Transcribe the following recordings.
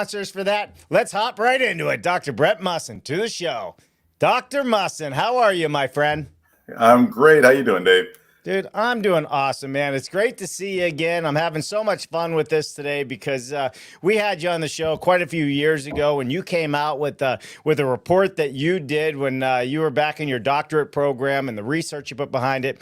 Sponsors for that. Let's hop right into it. Dr. Brett Musson to the show. Dr. Musson, how are you, my friend? I'm great. How you doing, Dave? Dude, I'm doing awesome, man. It's great to see you again. I'm having so much fun with this today because we had you on the show quite a few years ago when you came out with a report that you did when you were back in your doctorate program and the research you put behind it.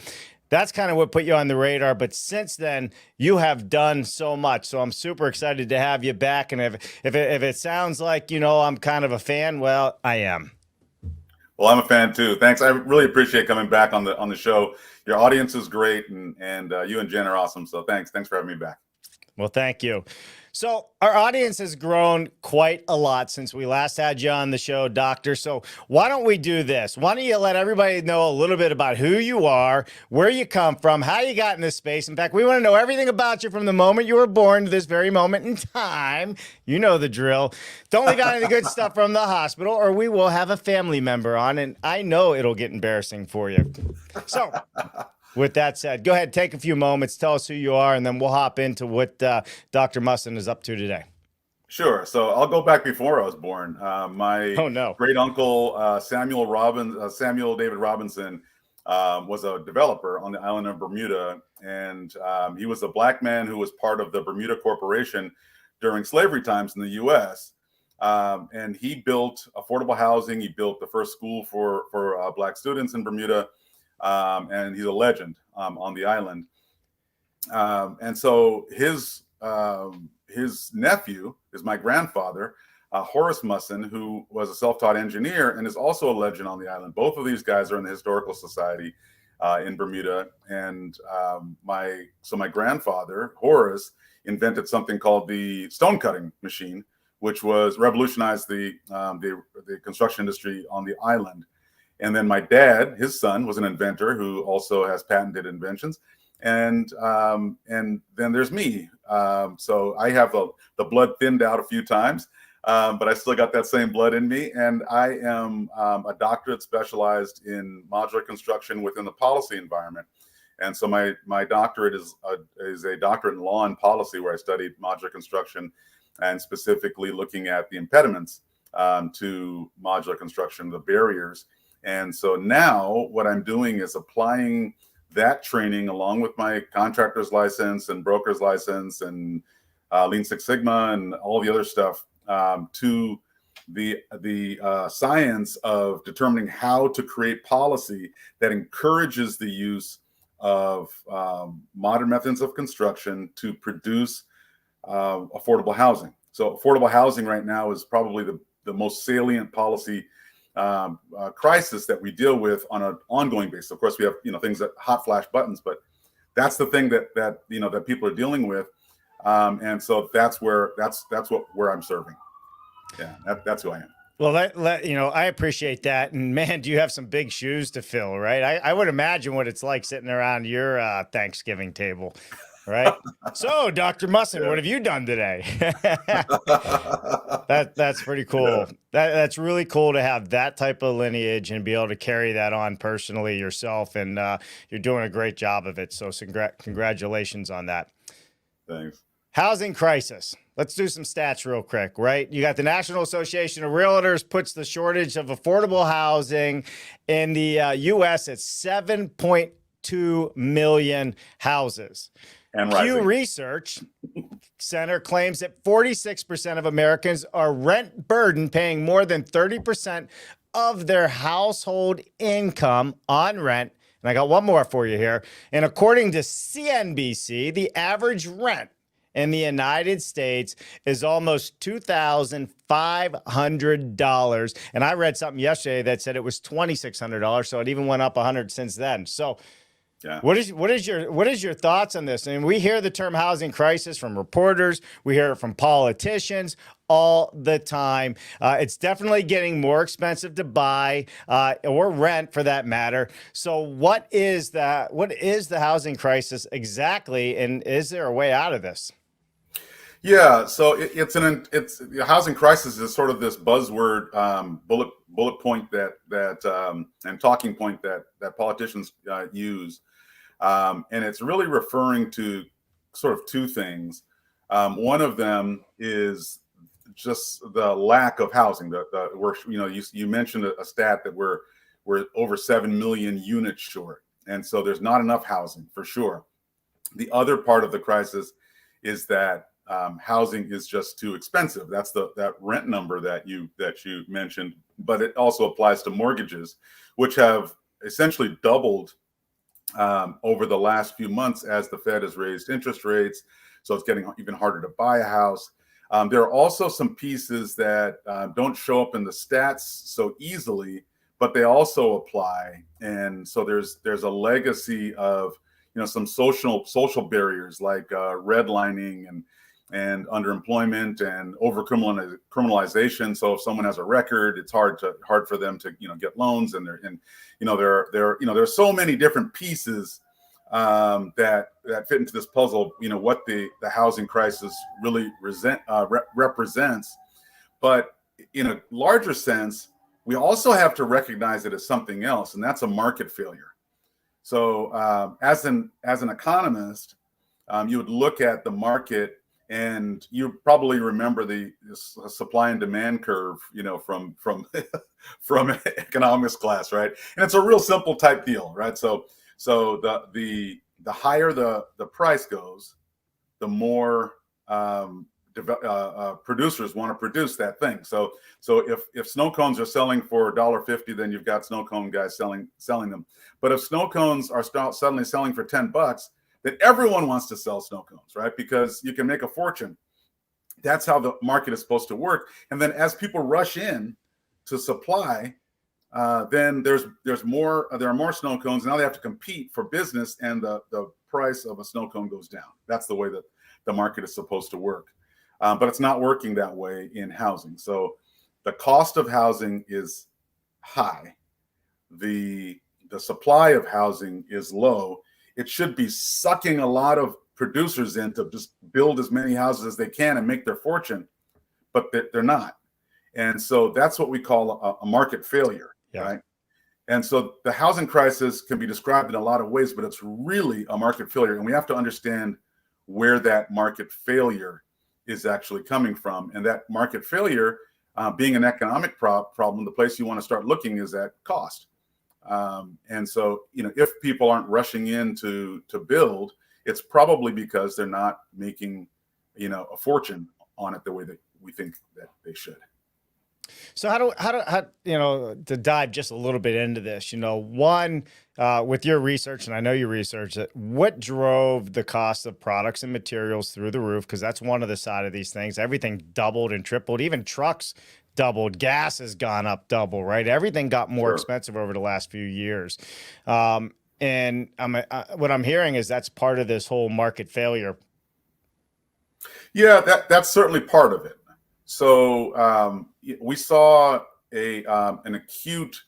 That's kind of what put you on the radar. But since then, you have done so much. So I'm super excited to have you back. And if it sounds like, I'm kind of a fan, well, I am. Well, I'm a fan too. Thanks. I really appreciate coming back on the show. Your audience is great, and you and Jen are awesome. So thanks for having me back. Well, thank you. So our audience has grown quite a lot since we last had you on the show, Doctor. So why don't we do this? Why don't you let everybody know a little bit about who you are, where you come from, how you got in this space? In fact, we want to know everything about you from the moment you were born to this very moment in time. You know the drill. Don't leave out any good stuff from the hospital, or we will have a family member on, and I know it'll get embarrassing for you. So with that said, go ahead, take a few moments, tell us who you are, and then we'll hop into what Dr. Musson is up to today. Sure. So I'll go back before I was born. My Oh, no. great uncle Samuel David Robinson, was a developer on the island of Bermuda, and he was a black man who was part of the Bermuda Corporation during slavery times in the U.S. And he built affordable housing. He built the first school for black students in Bermuda. And he's a legend on the island. And so his nephew is my grandfather, Horace Musson, who was a self-taught engineer and is also a legend on the island. Both of these guys are in the Historical Society in Bermuda. And my grandfather, Horace, invented something called the stone cutting machine, which was revolutionized the construction industry on the island. And then my dad, his son, was an inventor who also has patented inventions. And then there's me. So I have the blood thinned out a few times, but I still got that same blood in me. And I am a doctorate specialized in modular construction within the policy environment. And so my doctorate is a doctorate in law and policy, where I studied modular construction and specifically looking at the impediments to modular construction, the barriers. And so now what I'm doing is applying that training along with my contractor's license and broker's license and Lean Six Sigma and all the other stuff to the science of determining how to create policy that encourages the use of modern methods of construction to produce affordable housing. So affordable housing right now is probably the most salient policy crisis that we deal with on an ongoing basis. Of course, we have things that hot flash buttons, but that's the thing that people are dealing with, and so that's where I'm serving. Yeah, that's who I am. Well, I appreciate that, and man, do you have some big shoes to fill, right? I would imagine what it's like sitting around your Thanksgiving table. Right. So, Dr. Musson, what have you done today? That's pretty cool. Yeah. That's really cool to have that type of lineage and be able to carry that on personally yourself. And you're doing a great job of it. So congratulations on that. Thanks. Housing crisis. Let's do some stats real quick, right? You got the National Association of Realtors puts the shortage of affordable housing in the U.S. at 7.2 million houses. And Pew Research Center claims that 46% of Americans are rent burdened, paying more than 30% of their household income on rent. And I got one more for you here. And according to CNBC, the average rent in the United States is almost $2,500. And I read something yesterday that said it was $2,600. So it even went up 100 since then. So yeah. What is your thoughts on this? I mean, we hear the term housing crisis from reporters. We hear it from politicians all the time. It's definitely getting more expensive to buy or rent, for that matter. So, what is the housing crisis exactly, and is there a way out of this? Yeah, so it's the housing crisis is sort of this buzzword, bullet point that and talking point that politicians use. And it's really referring to sort of two things. One of them is just the lack of housing. We're, you mentioned a stat that we're over 7 million units short, and so there's not enough housing for sure. The other part of the crisis is that housing is just too expensive. That's that rent number that you mentioned, but it also applies to mortgages, which have essentially doubled over the last few months as the Fed has raised interest rates. So it's getting even harder to buy a house. There are also some pieces that don't show up in the stats so easily, but they also apply. And so there's a legacy of some social barriers like redlining and underemployment and over criminalization. So if someone has a record, it's hard for them to get loans, and there are so many different pieces that fit into this puzzle. What the housing crisis really represents, but in a larger sense, we also have to recognize it as something else, and that's a market failure. So as an economist, you would look at the market. And you probably remember the supply and demand curve, from from economics class, right? And it's a real simple type deal, right? So the higher the price goes, the more producers want to produce that thing. So if snow cones are selling for $1.50, then you've got snow cone guys selling them. But if snow cones are suddenly selling for $10, that everyone wants to sell snow cones, right? Because you can make a fortune. That's how the market is supposed to work. And then as people rush in to supply, then there are more snow cones. Now they have to compete for business, and the price of a snow cone goes down. That's the way that the market is supposed to work. But it's not working that way in housing. So the cost of housing is high. The supply of housing is low. It should be sucking a lot of producers in to just build as many houses as they can and make their fortune, but they're not. And so that's what we call a market failure, right? And so the housing crisis can be described in a lot of ways, but it's really a market failure. And we have to understand where that market failure is actually coming from. And that market failure, being an economic problem, the place you want to start looking is at cost. And so, if people aren't rushing in to build, it's probably because they're not making, a fortune on it the way that we think that they should. So how to dive just a little bit into this, one, with your research, and I know you researched it, what drove the cost of products and materials through the roof? Because that's one of the side of these things. Everything doubled and tripled, even trucks doubled, gas has gone up double, right? Everything got more expensive over the last few years. And what I'm hearing is that's part of this whole market failure. Yeah, that's certainly part of it. So we saw an acute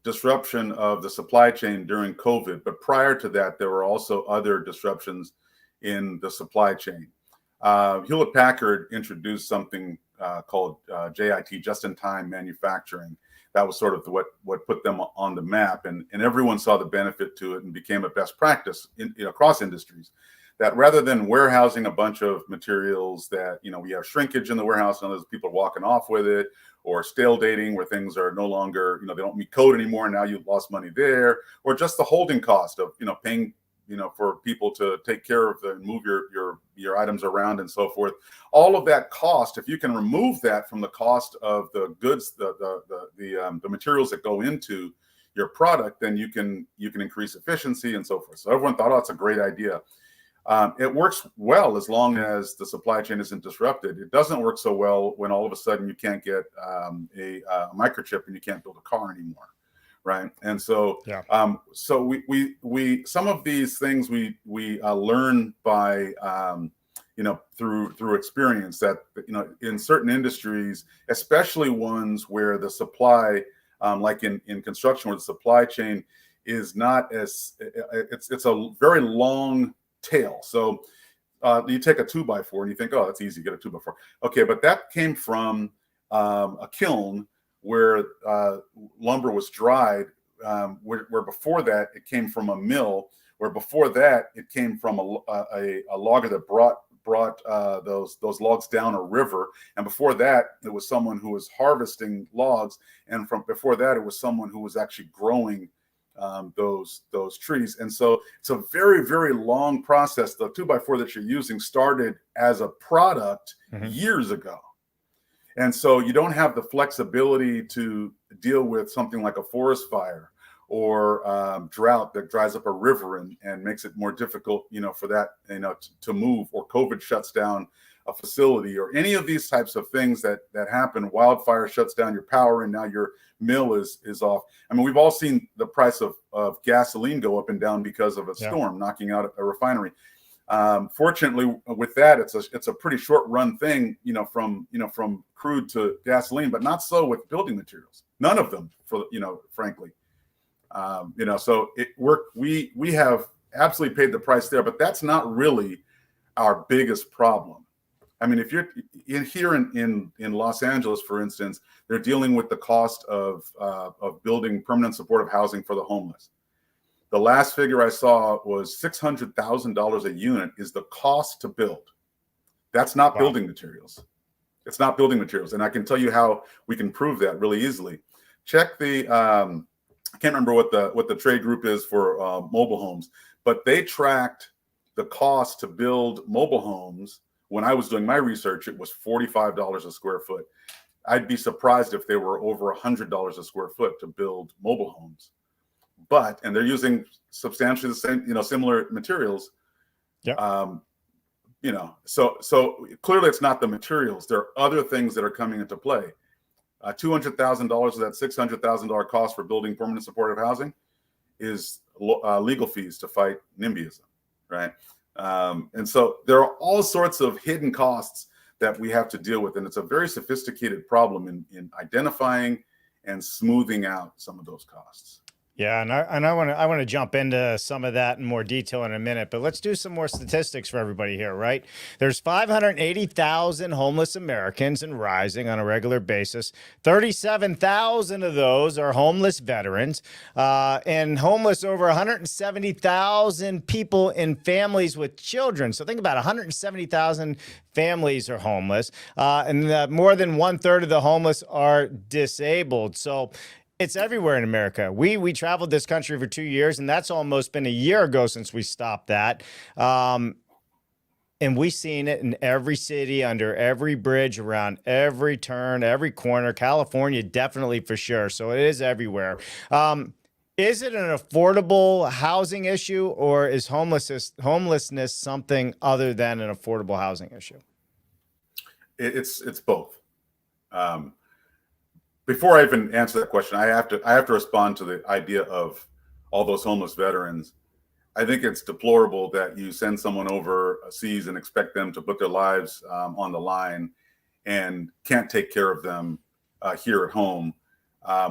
disruption of the supply chain during COVID, but prior to that, there were also other disruptions in the supply chain. Hewlett Packard introduced something called JIT, just-in-time manufacturing. That was sort of what put them on the map, and everyone saw the benefit to it and became a best practice across industries. That rather than warehousing a bunch of materials that, we have shrinkage in the warehouse and there's people walking off with it, or stale dating where things are no longer, they don't meet code anymore and now you've lost money there, or just the holding cost of, paying, for people to take care of and move your items around and so forth. All of that cost, if you can remove that from the cost of the goods, the materials that go into your product, then you can increase efficiency and so forth. So everyone thought, oh, that's a great idea. It works well as long as the supply chain isn't disrupted. It doesn't work so well when all of a sudden you can't get a microchip and you can't build a car anymore, right? And so, so we some of these things we learn by through experience, that in certain industries, especially ones where the supply, like in construction, where the supply chain is not as it's a very long tail. So you take a 2x4 and you think, oh, that's easy, get a 2x4. Okay, but that came from a kiln where lumber was dried, where before that it came from a mill, where before that it came from a logger that brought brought those logs down a river, and before that, it was someone who was harvesting logs, and from before that, it was someone who was actually growing those trees. And so it's a very, very long process. The 2x4 that you're using started as a product years ago. And so you don't have the flexibility to deal with something like a forest fire or drought that dries up a river and makes it more difficult, for that, to move, or COVID shuts down a facility, or any of these types of things that happen. Wildfire shuts down your power, and now your mill is off. I mean, we've all seen the price of gasoline go up and down because of a storm knocking out a refinery. Fortunately, with that, it's a pretty short run thing, from crude to gasoline, but not so with building materials. None of them, frankly. So we have absolutely paid the price there, but that's not really our biggest problem. I mean, if you're here in Los Angeles, for instance, they're dealing with the cost of building permanent supportive housing for the homeless. The last figure I saw was $600,000 a unit is the cost to build. That's not building materials. It's not building materials, and I can tell you how we can prove that really easily. Check the I can't remember what the trade group is for mobile homes, but they tracked the cost to build mobile homes. When I was doing my research, it was $45 a square foot. I'd be surprised if they were over $100 a square foot to build mobile homes. And they're using substantially the same, similar materials. Yeah. So clearly it's not the materials. There are other things that are coming into play. $200,000 of that $600,000 cost for building permanent supportive housing is legal fees to fight NIMBYism, right? And so there are all sorts of hidden costs that we have to deal with, and it's a very sophisticated problem in identifying and smoothing out some of those costs. Yeah, and I want to jump into some of that in more detail in a minute, but let's do some more statistics for everybody here, right? There's 580,000 homeless Americans and rising on a regular basis. 37,000 of those are homeless veterans, and homeless over 170,000 people in families with children. So think about 170,000 families are homeless, and more than 1/3 of the homeless are disabled. So it's everywhere in America. We traveled this country for 2 years, and that's almost been a year ago since we stopped that. And we've seen it in every city, under every bridge, around every turn, every corner. California, definitely for sure. So it is everywhere. Is it an affordable housing issue, or is homelessness something other than an affordable housing issue? It's both. Before I even answer that question, I have to respond to the idea of all those homeless veterans. I think it's deplorable that you send someone overseas and expect them to put their lives on the line and can't take care of them here at home.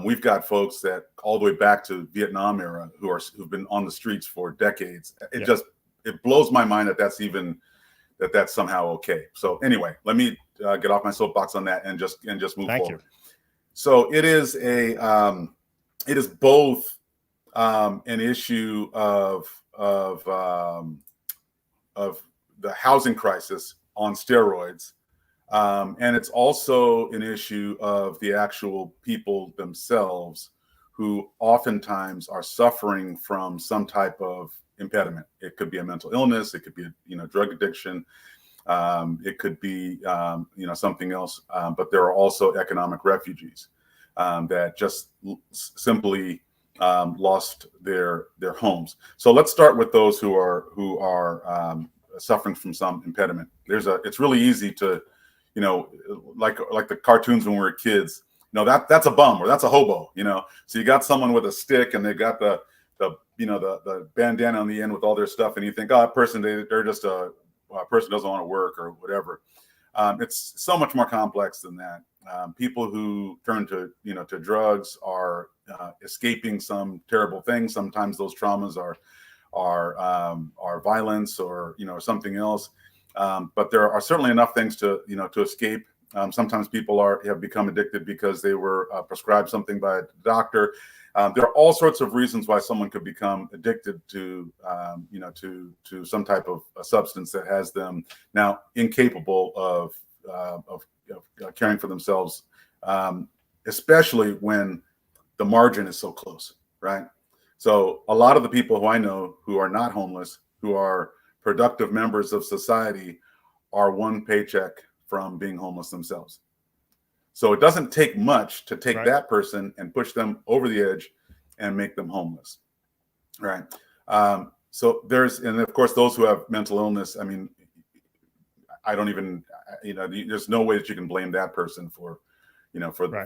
We've got folks that all the way back to Vietnam era who've been on the streets for decades. It blows my mind that that's somehow okay. So anyway, let me get off my soapbox on that and just move Thank forward. you. So it is both an issue of the housing crisis on steroids, and it's also an issue of the actual people themselves who oftentimes are suffering from some type of impediment. It could be a mental illness, it could be drug addiction. It could be, something else, but there are also economic refugees that just simply lost their homes. So let's start with those who are suffering from some impediment. It's really easy to, like the cartoons when we were kids. That's a bum, or that's a hobo. So you got someone with a stick, and they got the bandana on the end with all their stuff, and you think, oh, that person, they're just a person doesn't want to work or whatever. It's so much more complex than that. People who turn to drugs are escaping some terrible things. Sometimes those traumas are violence or something else. But there are certainly enough things to escape. Sometimes people have become addicted because they were prescribed something by a doctor. There are all sorts of reasons why someone could become addicted to, to some type of a substance that has them now incapable of caring for themselves, especially when the margin is so close, right? So a lot of the people who I know who are not homeless, who are productive members of society, are one paycheck from being homeless themselves. So it doesn't take much to take that person and push them over the edge and make them homeless, right? So and of course, those who have mental illness, I mean, I don't even, there's no way that you can blame that person for,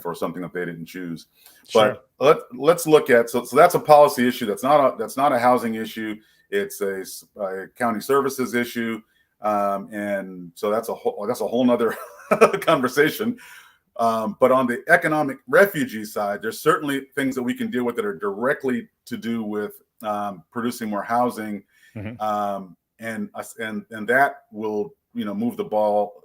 for something that they didn't choose. But let's look at, so that's a policy issue. That's not a housing issue. It's a county services issue. And so that's a whole nother conversation. But on the economic refugee side, there's certainly things that we can deal with that are directly to do with producing more housing, and that will move the ball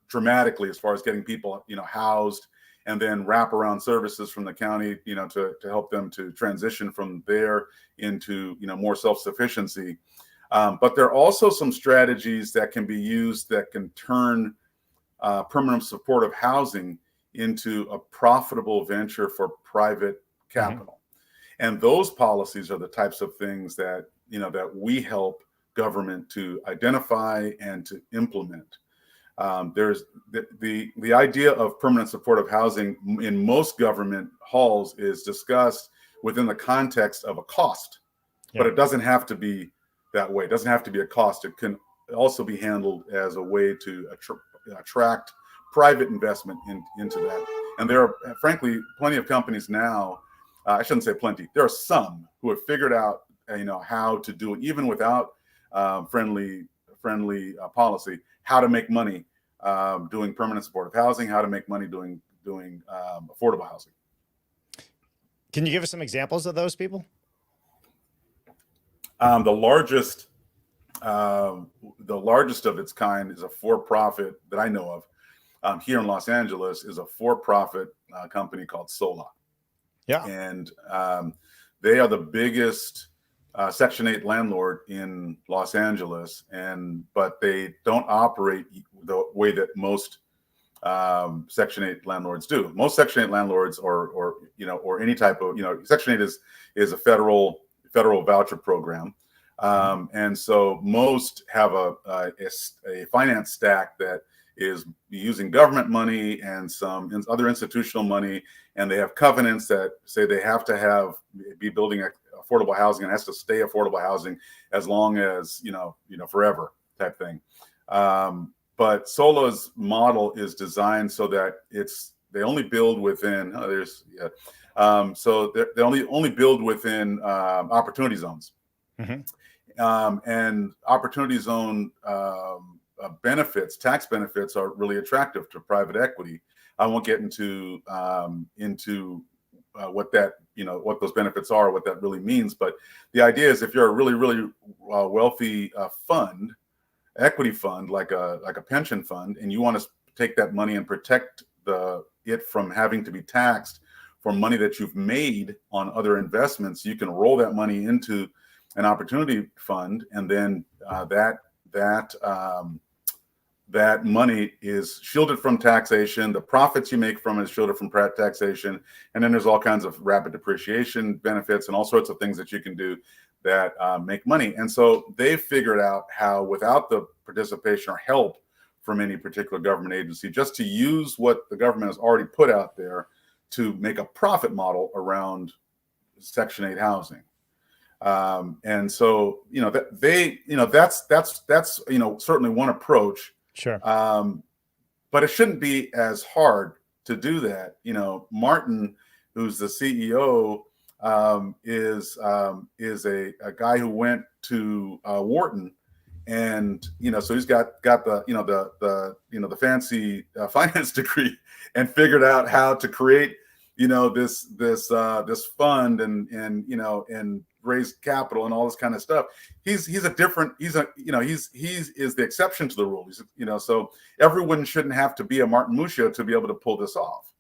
dramatically as far as getting people housed, and then wraparound services from the county to help them to transition from there into more self-sufficiency. But there are also some strategies that can be used that can turn permanent supportive housing into a profitable venture for private capital. And those policies are the types of things that, that we help government to identify and to implement. There's the idea of permanent supportive housing in most government halls is discussed within the context of a cost, but it doesn't have to be that way. It doesn't have to be a cost. It can also be handled as a way to attract private investment into that. And there are, frankly, plenty of companies now, I shouldn't say plenty, there are some who have figured out, how to do it, even without friendly policy, how to make money doing permanent supportive housing, how to make money doing affordable housing. Can you give us some examples of those people? The largest of its kind is a for-profit that I know of. Here in Los Angeles is a for-profit company called Solon. Yeah. And they are the biggest Section 8 landlord in Los Angeles, but they don't operate the way that most Section 8 landlords do. Most Section 8 landlords or any type of, Section 8 is a federal voucher program. And so most have a finance stack that is using government money and some other institutional money, and they have covenants that say they have to be building affordable housing and has to stay affordable housing as long as forever type thing. But Solo's model is designed so that they only build within so they only build within opportunity zones. And opportunity zone tax benefits are really attractive to private equity. I won't get into what those benefits are, what that really means. But the idea is, if you're a really, really wealthy equity fund, like a pension fund, and you want to take that money and protect it from having to be taxed for money that you've made on other investments, you can roll that money into an opportunity fund, and then that money is shielded from taxation. The profits you make from it is shielded from taxation. And then there's all kinds of rapid depreciation benefits and all sorts of things that you can do that make money. And so they've figured out how, without the participation or help from any particular government agency, just to use what the government has already put out there to make a profit model around Section 8 housing. And so, that's certainly one approach. Sure. But it shouldn't be as hard to do that. Martin, who's the CEO, is a guy who went to Wharton, and so he's got the fancy finance degree, and figured out how to create this fund and raise capital and all this kind of stuff. He's the exception to the rule. So everyone shouldn't have to be a Martin Muccio to be able to pull this off.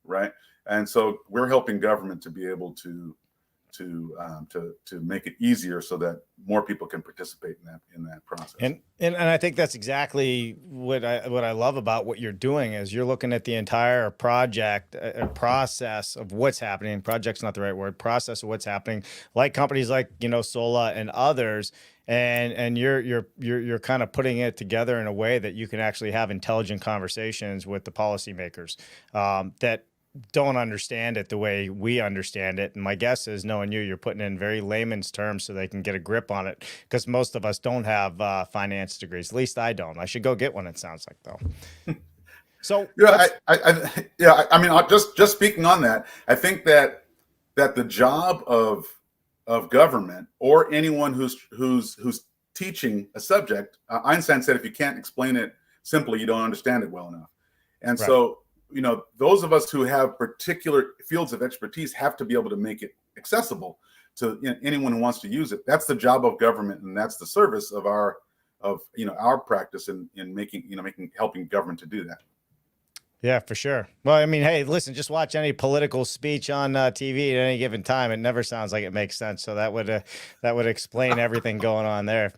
Right. And so we're helping government to be able to make it easier so that more people can participate in that process. And I think that's exactly what I love about what you're doing is you're looking at the entire project process of what's happening. Project's not the right word. Process of what's happening, like companies like, you know, Solon and others. And you're kind of putting it together in a way that you can actually have intelligent conversations with the policymakers that don't understand it the way we understand it. And my guess is, knowing you're putting it in very layman's terms so they can get a grip on it, because most of us don't have finance degrees. At least I don't. I should go get one, it sounds like, though. So yeah, I mean, just speaking on that, I think that the job of government, or anyone who's teaching a subject, Einstein said, if you can't explain it simply, you don't understand it well enough. And right. So, you know, those of us who have particular fields of expertise have to be able to make it accessible to anyone who wants to use it. That's the job of government, and that's the service of our practice in helping government to do that. Yeah, for sure. Well, I mean, hey, listen, just watch any political speech on TV at any given time. It never sounds like it makes sense. So that would explain everything going on there.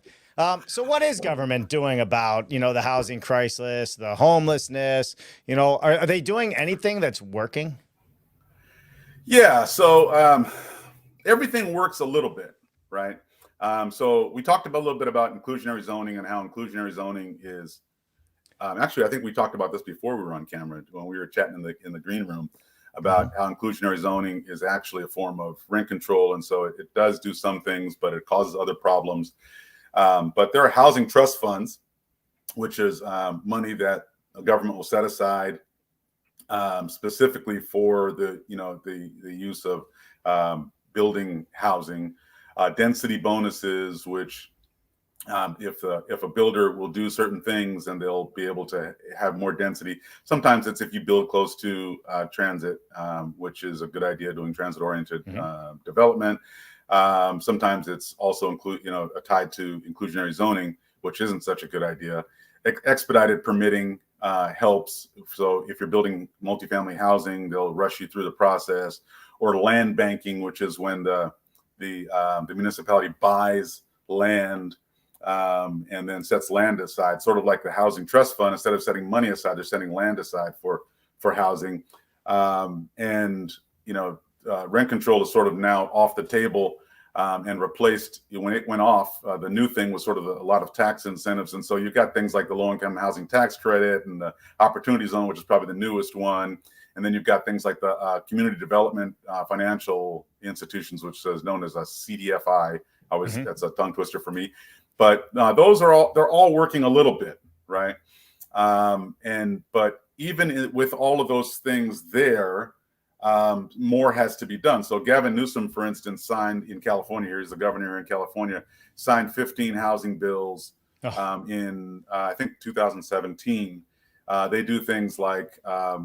So what is government doing about, you know, the housing crisis, the homelessness? You know, are they doing anything that's working? Yeah. So everything works a little bit, right? So we talked a little bit about inclusionary zoning and how inclusionary zoning is. Actually, I think we talked about this before we were on camera when we were chatting in the green room about how inclusionary zoning is actually a form of rent control, and so it does do some things, but it causes other problems. But there are housing trust funds, which is money that the government will set aside specifically for the use of building housing, density bonuses, which if a builder will do certain things, then they'll be able to have more density. Sometimes it's if you build close to transit, which is a good idea, doing transit-oriented development. Sometimes it's also tied to inclusionary zoning, which isn't such a good idea. Expedited permitting helps. So if you're building multifamily housing, they'll rush you through the process. Or land banking, which is when the municipality buys land and then sets land aside, sort of like the housing trust fund. Instead of setting money aside, they're setting land aside for housing. Rent control is sort of now off the table and replaced. When it went off, the new thing was sort of a lot of tax incentives. And so you've got things like the low-income housing tax credit and the opportunity zone, which is probably the newest one. And then you've got things like the community development financial institutions, which is known as a CDFI. That's a tongue twister for me. But they're all working a little bit, right? But even with all of those things there, more has to be done. So Gavin Newsom, for instance, signed in California, he's the governor in California, signed 15 housing bills in, I think, 2017. They do things like,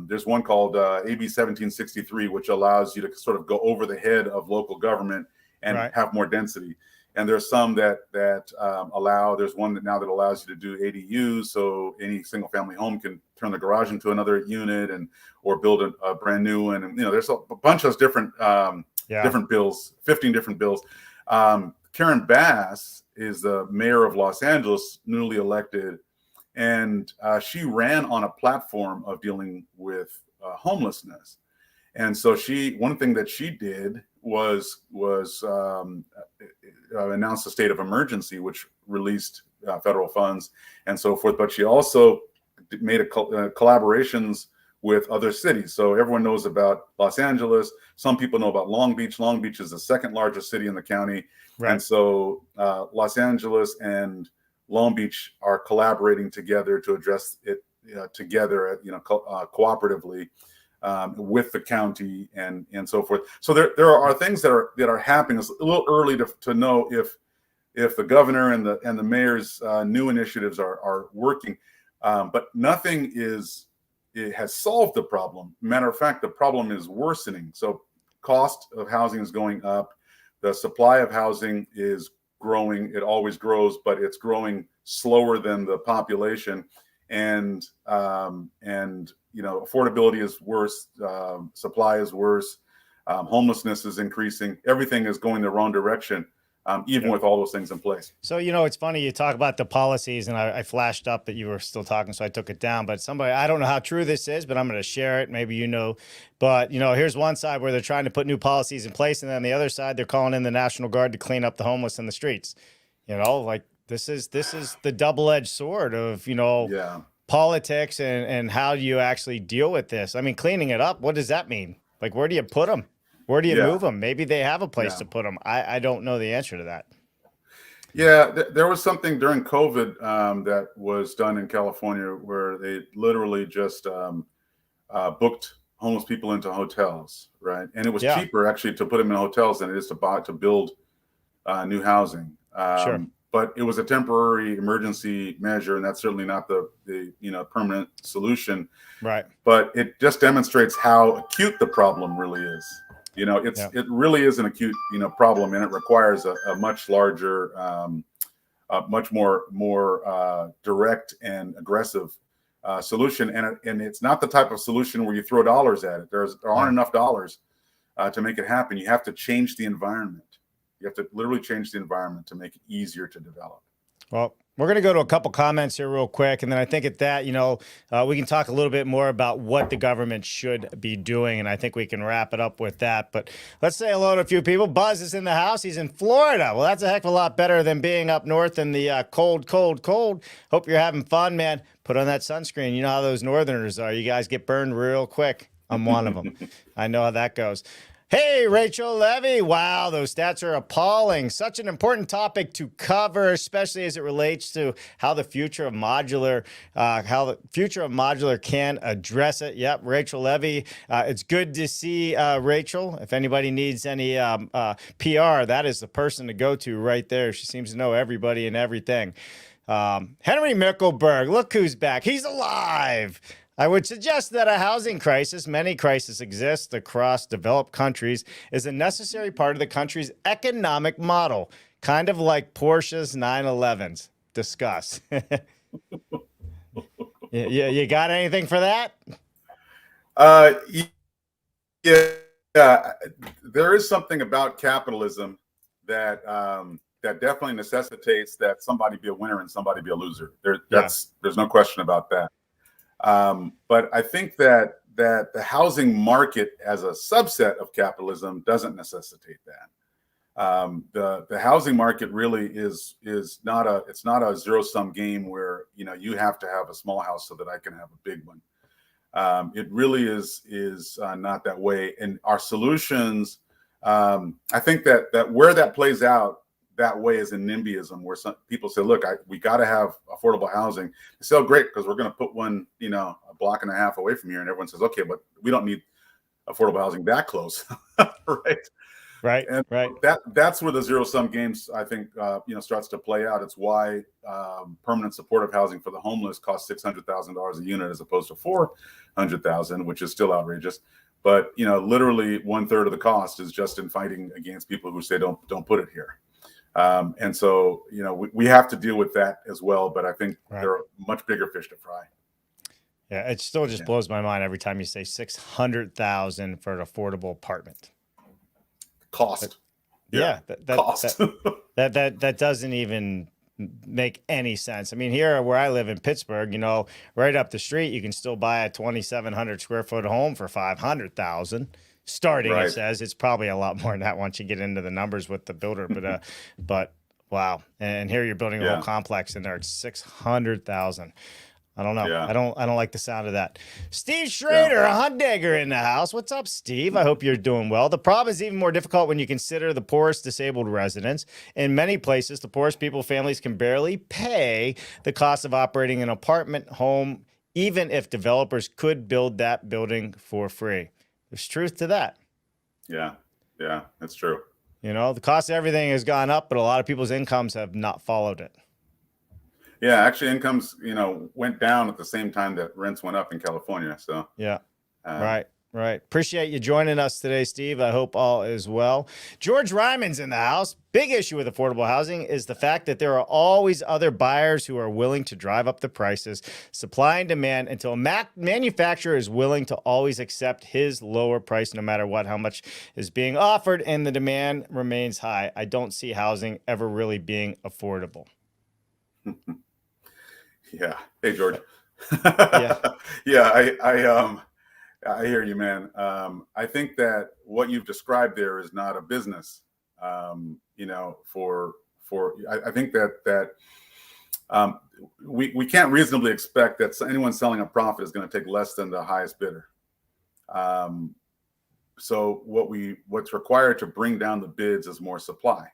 there's one called AB 1763, which allows you to sort of go over the head of local government and have more density. And there's some that there's one that allows you to do ADUs. So any single family home can turn the garage into another unit or build a brand new one. And, there's a bunch of different bills, 15 different bills. Karen Bass is the mayor of Los Angeles, newly elected. And she ran on a platform of dealing with homelessness. And so one thing that she did was announced a state of emergency, which released federal funds and so forth. But she also made collaborations with other cities. So everyone knows about Los Angeles. Some people know about Long Beach. Long Beach is the second largest city in the county. Right. And so Los Angeles and Long Beach are collaborating together to address it together, cooperatively. With the county and so forth. So there are things that are happening. It's a little early to know if the governor and the mayor's new initiatives are working, but nothing has solved the problem. Matter of fact, the problem is worsening. So cost of housing is going up. The supply of housing is growing. It always grows, but it's growing slower than the population. and affordability is worse, supply is worse, homelessness is increasing. Everything is going the wrong direction, even with all those things in place. So, it's funny you talk about the policies, and I flashed up that you were still talking, so I took it down. But I don't know how true this is, but I'm going to share it. Maybe but here's one side where they're trying to put new policies in place, and then on the other side, they're calling in the National Guard to clean up the homeless in the streets. Like this is the double-edged sword of politics and how do you actually deal with this? I mean, cleaning it up, what does that mean? Like, where do you put them? Where do you move them? Maybe they have a place to put them. I don't know the answer to that. Yeah, there was something during COVID that was done in California where they literally just booked homeless people into hotels, right? And it was cheaper actually to put them in hotels than it is to build new housing. Sure. But it was a temporary emergency measure, and that's certainly not the permanent solution. Right. But it just demonstrates how acute the problem really is. It really is an acute problem, and it requires a much larger, much more direct and aggressive solution. And it's not the type of solution where you throw dollars at it. There aren't enough dollars to make it happen. You have to change the environment. You have to literally change the environment to make it easier to develop. Well, we're going to go to a couple comments here real quick. And then I think at that, we can talk a little bit more about what the government should be doing. And I think we can wrap it up with that. But let's say hello to a few people. Buzz is in the house. He's in Florida. Well, that's a heck of a lot better than being up north in the cold. Hope you're having fun, man. Put on that sunscreen. You know how those northerners are. You guys get burned real quick. I'm one of them. I know how that goes. Hey, Rachel Levy. Wow, those stats are appalling. Such an important topic to cover, especially as it relates to how the future of modular can address it. Yep, Rachel Levy. It's good to see Rachel. If anybody needs any PR, that is the person to go to right there. She seems to know everybody and everything. Henry Mickelberg, look who's back. He's alive. I would suggest that a housing crisis, many crises exist across developed countries, is a necessary part of the country's economic model, kind of like Porsche's 911s. Discuss. You got anything for that? Yeah. There is something about capitalism that that definitely necessitates that somebody be a winner and somebody be a loser. There's no question about that. But I think that the housing market as a subset of capitalism doesn't necessitate that. The housing market really is not a zero-sum game where you have to have a small house so that I can have a big one. It really is not that way. And our solutions, I think that where that plays out that way is in NIMBYism, where some people say, look, we got to have affordable housing. They say, oh, great, because we're going to put one, a block and a half away from here. And everyone says, okay, but we don't need affordable housing that close. Right. And right. That's where the zero-sum games, I think, starts to play out. It's why permanent supportive housing for the homeless costs $600,000 a unit as opposed to $400,000, which is still outrageous. But literally 1/3 of the cost is just in fighting against people who say don't put it here. And so, we have to deal with that as well. But I think there are much bigger fish to fry. Yeah, it still just blows my mind every time you say $600,000 for an affordable apartment. Cost. Cost. That doesn't even make any sense. I mean, here where I live in Pittsburgh, right up the street, you can still buy a 2,700 square foot home for $500,000. Starting, right. It says it's probably a lot more than that once you get into the numbers with the builder, but wow. And here you're building a whole complex in there. It's $600,000. I don't know. Yeah. I don't like the sound of that. Steve Schrader, a hunt digger in the house. What's up, Steve? I hope you're doing well. The problem is even more difficult when you consider the poorest disabled residents. In many places, the poorest families can barely pay the cost of operating an apartment home, even if developers could build that building for free. There's truth to that. Yeah, that's true. The cost of everything has gone up, but a lot of people's incomes have not followed it. Yeah, actually incomes, went down at the same time that rents went up in California. So yeah, right. Right. Appreciate you joining us today, Steve. I hope all is well. George Ryman's in the house. Big issue with affordable housing is the fact that there are always other buyers who are willing to drive up the prices, supply and demand, until a manufacturer is willing to always accept his lower price no matter what, how much is being offered, and the demand remains high. I don't see housing ever really being affordable. Yeah. Hey, George. Yeah. Yeah, I hear you, man. I think that what you've described there is not a business. You know, I think that we can't reasonably expect that anyone selling a profit is going to take less than the highest bidder. So what's required to bring down the bids is more supply.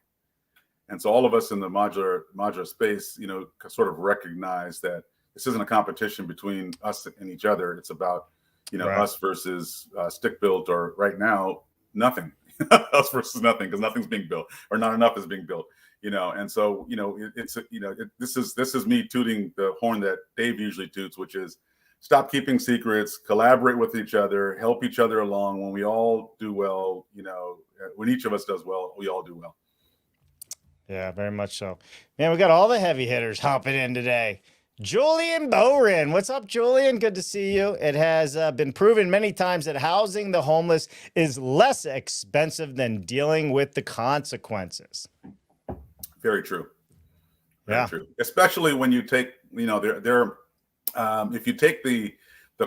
And so all of us in the modular space, you know, sort of recognize that this isn't a competition between us and each other. It's about, you know, us versus stick built, or right now, nothing. Us versus nothing, because nothing's being built, or not enough is being built, you know. And so, you know, this is me tooting the horn that Dave usually toots, which is stop keeping secrets, collaborate with each other, help each other along. When we all do well, you know, when each of us does well, we all do well. Yeah, very much so. Man, we got all the heavy hitters hopping in today. Julian Boren. What's up, Julian? Good to see you. It has been proven many times that housing the homeless is less expensive than dealing with the consequences. Very true. Very true. Especially when you take, you know, if you take the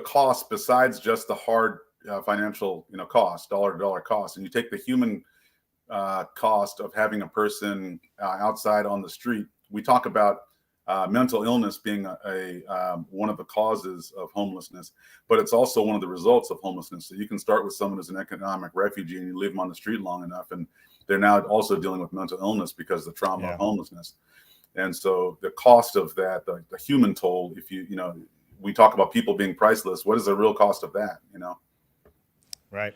cost besides just the hard financial, you know, cost, dollar to dollar cost, and you take the human cost of having a person outside on the street. We talk about mental illness being one of the causes of homelessness, but it's also one of the results of homelessness. So you can start with someone who's an economic refugee and you leave them on the street long enough, and they're now also dealing with mental illness because of the trauma of homelessness. And so the cost of that, the human toll, if you know, we talk about people being priceless. What is the real cost of that, you know? Right.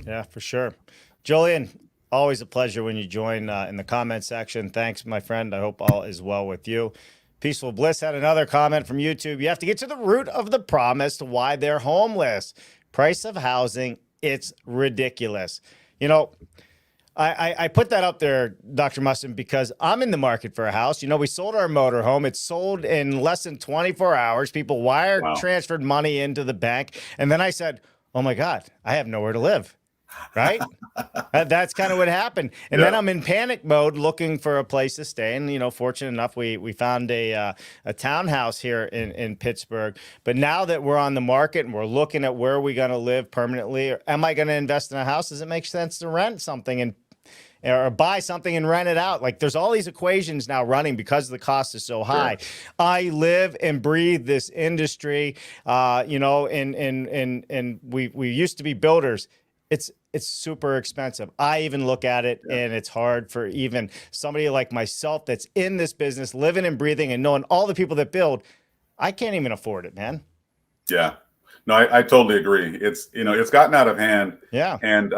Yeah, for sure. Julian, always a pleasure when you join in the comment section. Thanks, my friend. I hope all is well with you. Peaceful Bliss had another comment from YouTube. You have to get to the root of the problem as to why they're homeless. Price of housing, it's ridiculous. You know, I put that up there, Dr. Musson, because I'm in the market for a house. You know, we sold our motorhome. It's sold in less than 24 hours. People transferred money into the bank. And then I said, oh my God, I have nowhere to live. Right? That's kind of what happened. And then I'm in panic mode looking for a place to stay. And, you know, fortunate enough, we found a townhouse here in Pittsburgh. But now that we're on the market and we're looking at where we're going to live permanently, or am I going to invest in a house? Does it make sense to rent something or buy something and rent it out? Like, there's all these equations now running because the cost is so high. Sure. I live and breathe this industry, you know, and we used to be builders. It's super expensive. I even look at it and it's hard for even somebody like myself that's in this business, living and breathing and knowing all the people that build. I can't even afford it, man. Yeah, no, I totally agree. It's, you know, it's gotten out of hand. Yeah. And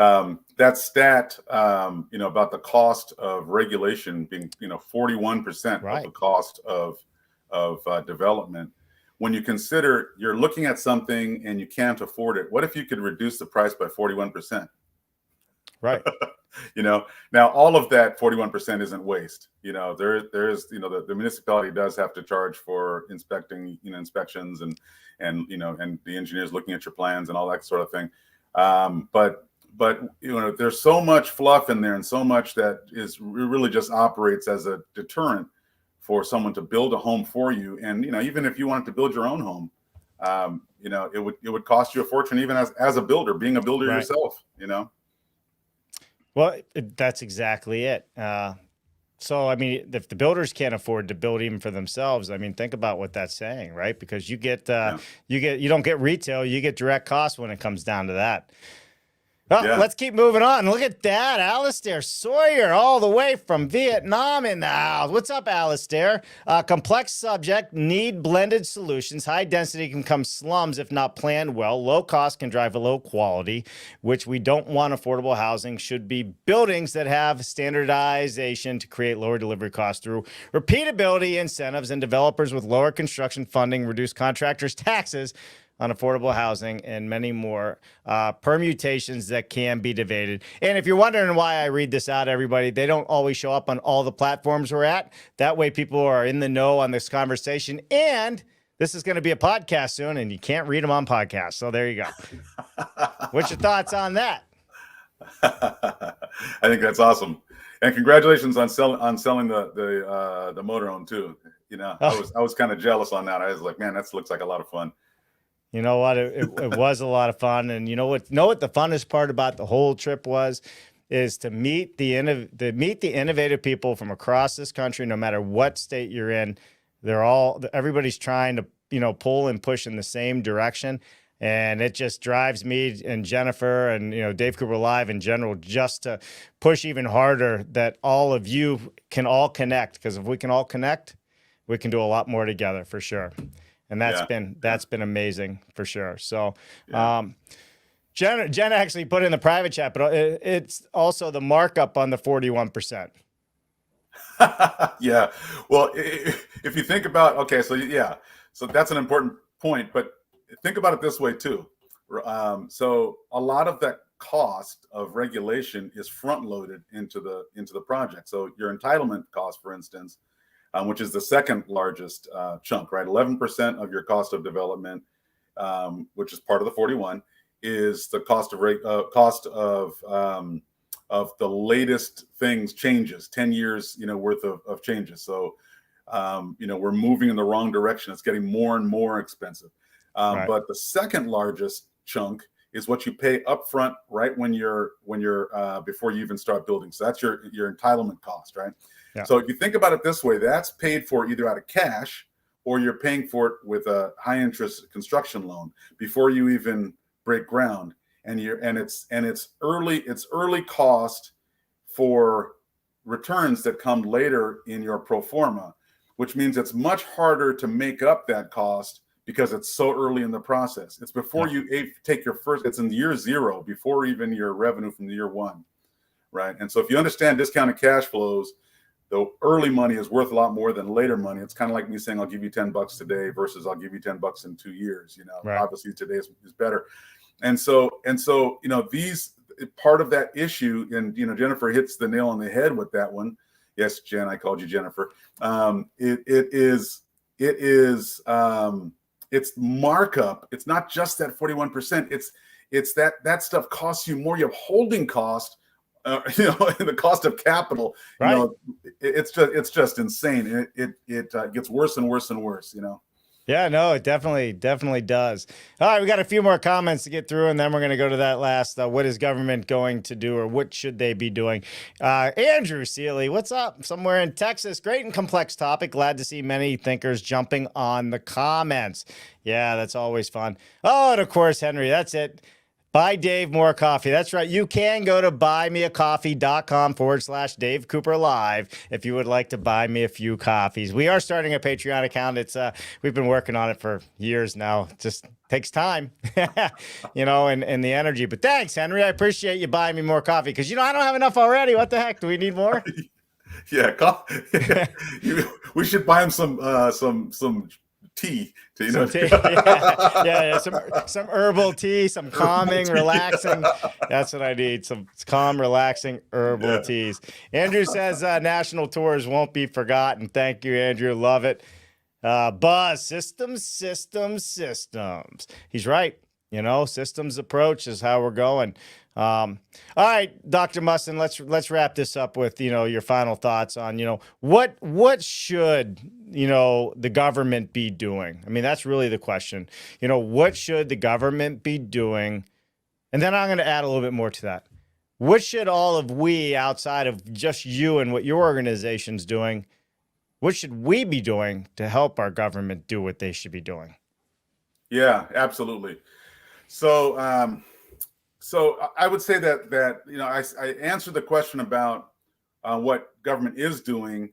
that stat, you know, about the cost of regulation being, you know, 41% of the cost of development. When you consider you're looking at something and you can't afford it, what if you could reduce the price by 41%? Right. You know, now all of that 41% isn't waste. You know, there's, you know, the municipality does have to charge for inspecting, you know, inspections and, you know, and the engineers looking at your plans and all that sort of thing. But, you know, there's so much fluff in there and so much that really just operates as a deterrent for someone to build a home for you. And, you know, even if you wanted to build your own home, you know, it would cost you a fortune, even as a builder, being a builder yourself, you know? Well, that's exactly it. So, I mean, if the builders can't afford to build even for themselves, I mean, think about what that's saying, right? Because you don't get retail, you get direct costs when it comes down to that. Well, let's keep moving on. Look at that. Alistair Sawyer, all the way from Vietnam in the house. What's up, Alistair? Complex subject, need blended solutions. High density can come slums if not planned well. Low cost can drive a low quality, which we don't want. Affordable housing should be buildings that have standardization to create lower delivery costs through repeatability incentives, and developers with lower construction funding reduce contractors' taxes on affordable housing and many more permutations that can be debated. And if you're wondering why I read this out, everybody, they don't always show up on all the platforms we're at. That way people are in the know on this conversation. And this is going to be a podcast soon, and you can't read them on podcasts. So there you go. What's your thoughts on that? I think that's awesome, and congratulations on selling the motorhome too. You know, I was kind of jealous on that. I was like, man, that looks like a lot of fun. You know what? It was a lot of fun, and you know what? The funnest part about the whole trip is to meet the innovative people from across this country, no matter what state you're in. Everybody's trying to pull and push in the same direction. And it just drives me and Jennifer and, Dave Cooper Live in general just to push even harder that all of you can all connect. Because if we can all connect, we can do a lot more together for sure. And that's been amazing for sure. So Jen actually put in the private chat, but it's also the markup on the 41%. Yeah. Well, if you think about, so that's an important point, but think about it this way too. So a lot of that cost of regulation is front loaded into the project. So your entitlement cost, for instance, which is the second largest chunk, right? 11% of your cost of development, which is part of the 41, is the cost of the latest changes, 10 years, worth of changes. So, we're moving in the wrong direction. It's getting more and more expensive. Right. But the second largest chunk is what you pay upfront, right when you're before you even start building. So that's your entitlement cost, right? Yeah. So if you think about it this way, that's paid for either out of cash or you're paying for it with a high interest construction loan before you even break ground. And it's early cost for returns that come later in your pro forma, which means it's much harder to make up that cost because it's so early in the process. It's before you take your first, it's in year zero, before even your revenue from the year one, right? And so if you understand discounted cash flows, the early money is worth a lot more than later money. It's kind of like me saying, I'll give you $10 today versus I'll give you $10 in 2 years. Right. Obviously today is better. And so, these part of that issue, and, Jennifer hits the nail on the head with that one. Yes, Jen, I called you Jennifer. It's markup. It's not just that 41%. It's that stuff costs you more. You have holding cost, and the cost of capital. Right. It's just insane. It gets worse and worse and worse. Yeah, no, it definitely does. All right, we got a few more comments to get through, and then we're going to go to that last, what is government going to do, or what should they be doing? Andrew Seeley, what's up? Somewhere in Texas. Great and complex topic. Glad to see many thinkers jumping on the comments. Yeah, that's always fun. Oh, and of course, Henry, that's it. Buy Dave more coffee. That's right. You can go to buymeacoffee.com/Dave Cooper Live if you would like to buy me a few coffees. We are starting a Patreon account. It's we've been working on it for years now. It just takes time, and the energy. But thanks, Henry. I appreciate you buying me more coffee because I don't have enough already. What the heck? Do we need more? Yeah, we should buy him some tea to, some tea. Some herbal tea, some calming, relaxing. That's what I need. Some calm, relaxing herbal teas. Andrew says national tours won't be forgotten. Thank you, Andrew. Love it. Buzz, systems. He's right. Systems approach is how we're going. All right, Dr. Musson, let's wrap this up with, your final thoughts on, what should, the government be doing? I mean, that's really the question. What should the government be doing? And then I'm going to add a little bit more to that. What should all of we, outside of just you and what your organization's doing, what should we be doing to help our government do what they should be doing? Yeah, absolutely. So I would say that I answered the question about what government is doing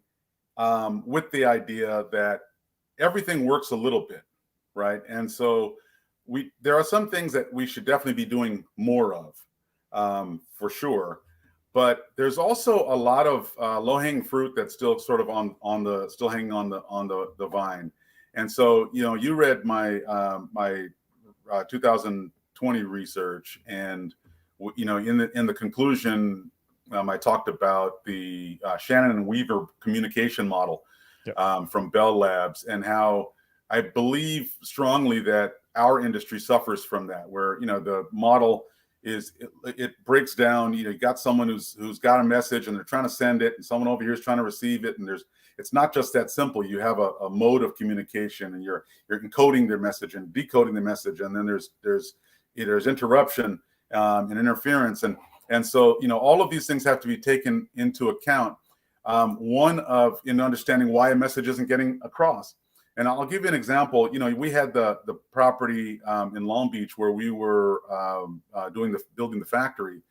with the idea that everything works a little bit, right? And so there are some things that we should definitely be doing more of, for sure. But there's also a lot of low-hanging fruit that's still sort of still hanging on the vine. And so you read my 2020 research, and in the conclusion, I talked about the Shannon and Weaver communication model from Bell Labs, and how I believe strongly that our industry suffers from that, where the model is it breaks down. You got someone who's got a message and they're trying to send it, and someone over here is trying to receive it, and it's not just that simple. You have a mode of communication, and you're encoding their message and decoding the message, and then there's interruption and interference, and so all of these things have to be taken into account. One of in understanding why a message isn't getting across. And I'll give you an example. We had the property in Long Beach where we were building the factory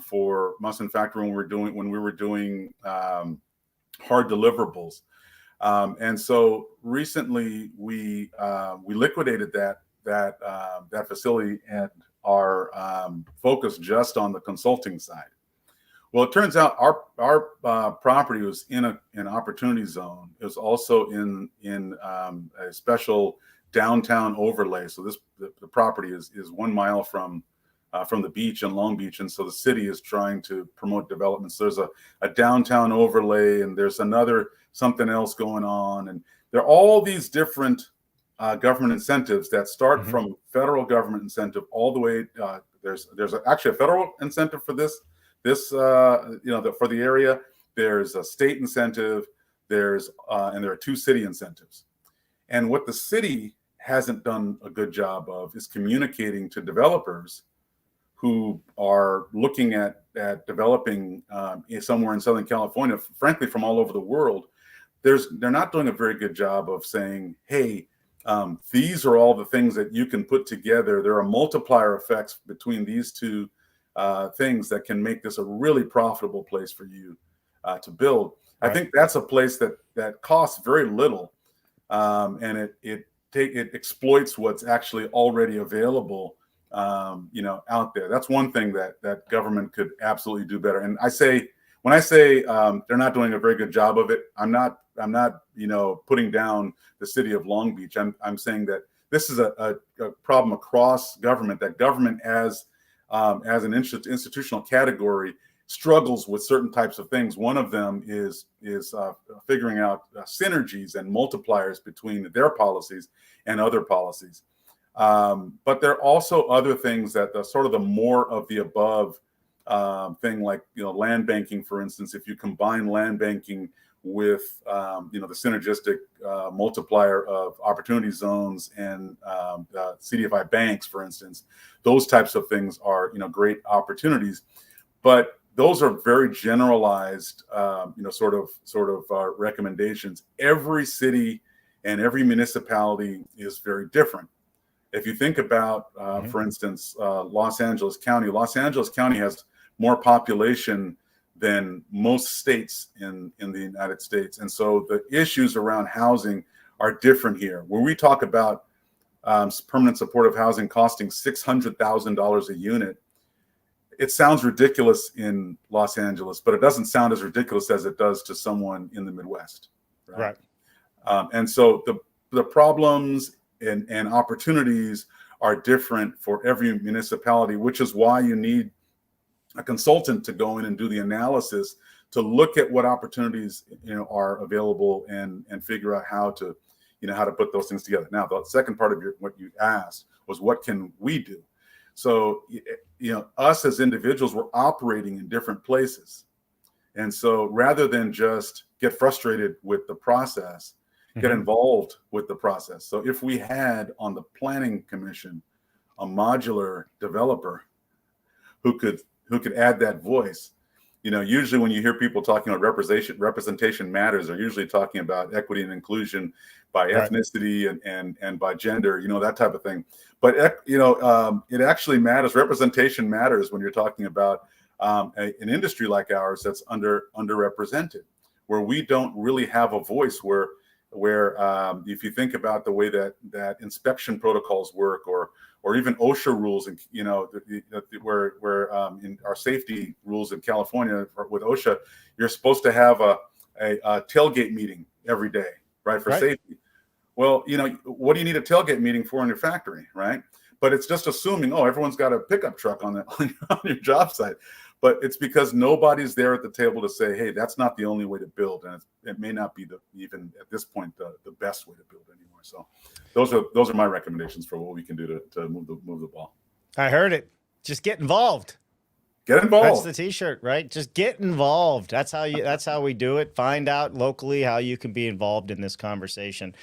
for Musson Factory when we were doing hard deliverables. And so recently we liquidated that facility and are focused just on the consulting side. Well, it turns out our property was in an opportunity zone. It was also in a special downtown overlay. So the property is 1 mile from the beach in Long Beach, and so the city is trying to promote development. So there's a downtown overlay, and there's something else going on, and there are all these different government incentives that start from federal government incentive all the way. There's actually a federal incentive for this for the area. There's a state incentive. And there are 2 city incentives. And what the city hasn't done a good job of is communicating to developers who are looking at developing somewhere in Southern California, frankly, from all over the world. They're not doing a very good job of saying, hey, these are all the things that you can put together. There are multiplier effects between these 2 things that can make this a really profitable place for you to build. Right. I think that's a place that costs very little, and it exploits what's actually already available, out there. That's one thing that government could absolutely do better. And when I say they're not doing a very good job of it, I'm not putting down the city of Long Beach. I'm saying that this is a problem across government, that government as an institutional category struggles with certain types of things. One of them is figuring out synergies and multipliers between their policies and other policies. But there are also other things that the sort of the more of the above thing, like land banking, for instance. If you combine land banking with the synergistic multiplier of opportunity zones and CDFI banks, for instance, those types of things are great opportunities, but those are very generalized sort of recommendations. Every city and every municipality is very different. If you think about for instance Los Angeles County has more population than most states in the United States. And so the issues around housing are different here. When we talk about permanent supportive housing costing $600,000 a unit, it sounds ridiculous in Los Angeles, but it doesn't sound as ridiculous as it does to someone in the Midwest. Right. And so the problems and opportunities are different for every municipality, which is why you need a consultant to go in and do the analysis to look at what opportunities are available and figure out how to put those things together. Now, the second part of what you asked was, what can we do? So us as individuals, we're operating in different places, and so rather than just get frustrated with the process, get involved with the process. So if we had on the planning commission a modular developer who could add that voice. Usually when you hear people talking about representation matters, they're usually talking about equity and inclusion by ethnicity and by gender, that type of thing. But it actually matters. Representation matters when you're talking about an industry like ours that's underrepresented, where we don't really have a voice. Where if you think about the way that inspection protocols work, or even OSHA rules, and where in our safety rules in California with OSHA, you're supposed to have a tailgate meeting every day, right, for safety. Well, what do you need a tailgate meeting for in your factory, right? But it's just assuming, oh, everyone's got a pickup truck on your job site. But it's because nobody's there at the table to say, hey, that's not the only way to build. And it may not be even at this point, the best way to build anymore. So those are my recommendations for what we can do to move the ball. I heard it. Just get involved. Get involved. That's the t-shirt, right? Just get involved. That's how we do it. Find out locally how you can be involved in this conversation.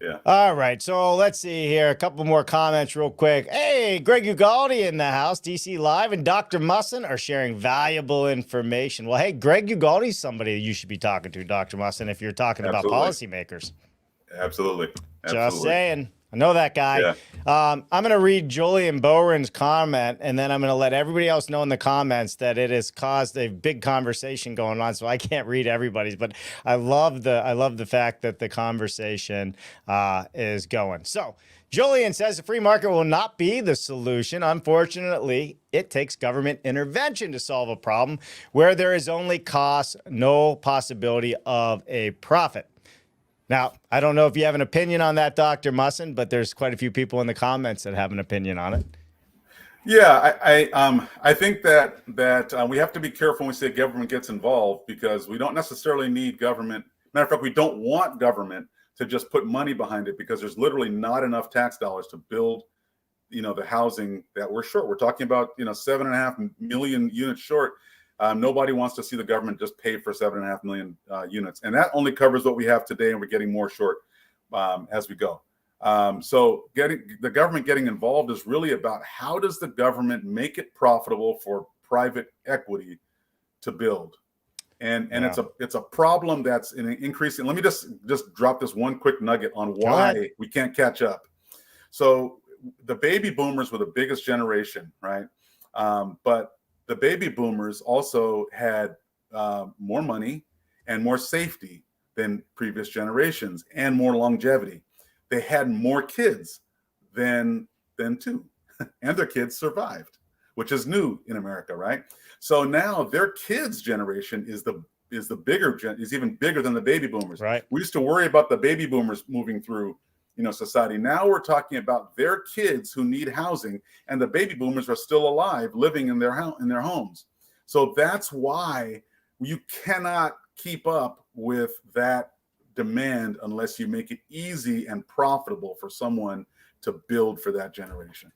Yeah. All right. So let's see here. A couple more comments real quick. Hey, Greg Ugaldi in the house, DC Live, and Dr. Musson are sharing valuable information. Well, hey, Greg Ugaldi is somebody you should be talking to, Dr. Musson, if you're talking about policymakers. Absolutely. Just saying. I know that guy. Yeah. I'm going to read Julian Boren's comment, and then I'm going to let everybody else know in the comments that it has caused a big conversation going on. So I can't read everybody's, but I love the fact that the conversation is going. So Julian says the free market will not be the solution. Unfortunately, it takes government intervention to solve a problem where there is only cost, no possibility of a profit. Now, I don't know if you have an opinion on that, Dr. Musson, but there's quite a few people in the comments that have an opinion on it. Yeah, I think that we have to be careful when we say government gets involved, because we don't necessarily need government. Matter of fact, we don't want government to just put money behind it, because there's literally not enough tax dollars to build, the housing that we're short. We're talking about 7.5 million units short. Nobody wants to see the government just pay for 7.5 million units. And that only covers what we have today, and we're getting more short as we go. So the government getting involved is really about how does the government make it profitable for private equity to build. And it's a problem that's increasing. Let me just drop this one quick nugget on why we can't catch up. So the baby boomers were the biggest generation, right? But the baby boomers also had more money and more safety than previous generations, and more longevity. They had more kids than two, and their kids survived, which is new in America, right? So now their kids' generation is even bigger than the baby boomers. Right. We used to worry about the baby boomers moving through society. Now we're talking about their kids who need housing, and the baby boomers are still alive, living in their homes. So that's why you cannot keep up with that demand unless you make it easy and profitable for someone to build for that generation.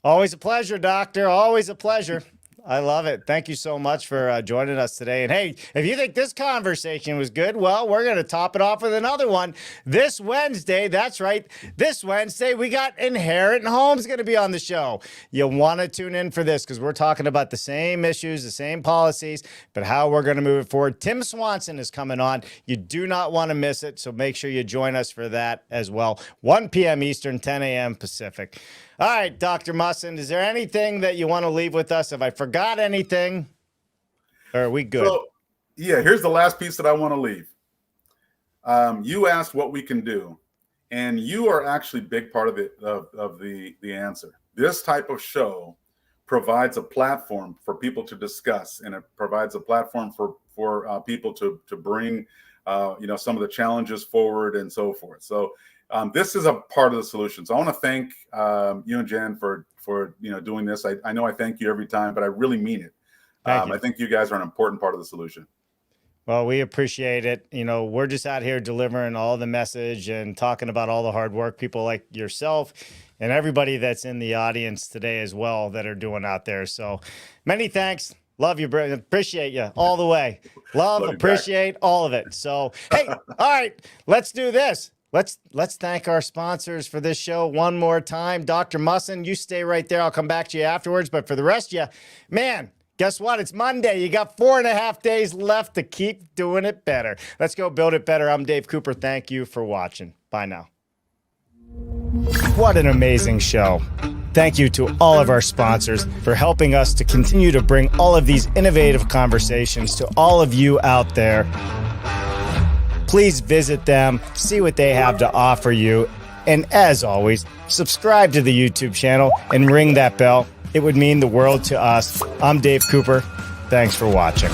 Always a pleasure, Doctor. Always a pleasure. I love it. Thank you so much for joining us today. And hey, if you think this conversation was good, well, we're going to top it off with another one this Wednesday. That's right. This Wednesday, we got Inherent Homes going to be on the show. You'll want to tune in for this, because we're talking about the same issues, the same policies, but how we're going to move it forward. Tim Swanson is coming on. You do not want to miss it, so make sure you join us for that as well. 1 p.m. Eastern, 10 a.m. Pacific. All right, Dr. Musson, is there anything that you want to leave with us? Have I forgot anything? Or are we good? So, yeah, here's the last piece that I want to leave. You asked what we can do, and you are actually a big part of the answer. This type of show provides a platform for people to discuss, and it provides a platform for people to bring some of the challenges forward and so forth. So this is a part of the solution. So I want to thank you and Jen for doing this. I know I thank you every time, but I really mean it. I think you guys are an important part of the solution. Well, we appreciate it. We're just out here delivering all the message and talking about all the hard work people like yourself and everybody that's in the audience today as well that are doing out there. So many thanks. Love you, bro. Appreciate you all the way. Love appreciate all of it. So, hey, all right, let's do this. Let's thank our sponsors for this show one more time. Dr. Musson, you stay right there. I'll come back to you afterwards. But for the rest of you, man, guess what? It's Monday. You got 4.5 days left to keep doing it better. Let's go build it better. I'm Dave Cooper. Thank you for watching. Bye now. What an amazing show. Thank you to all of our sponsors for helping us to continue to bring all of these innovative conversations to all of you out there. Please visit them, see what they have to offer you. And as always, subscribe to the YouTube channel and ring that bell. It would mean the world to us. I'm Dave Cooper. Thanks for watching.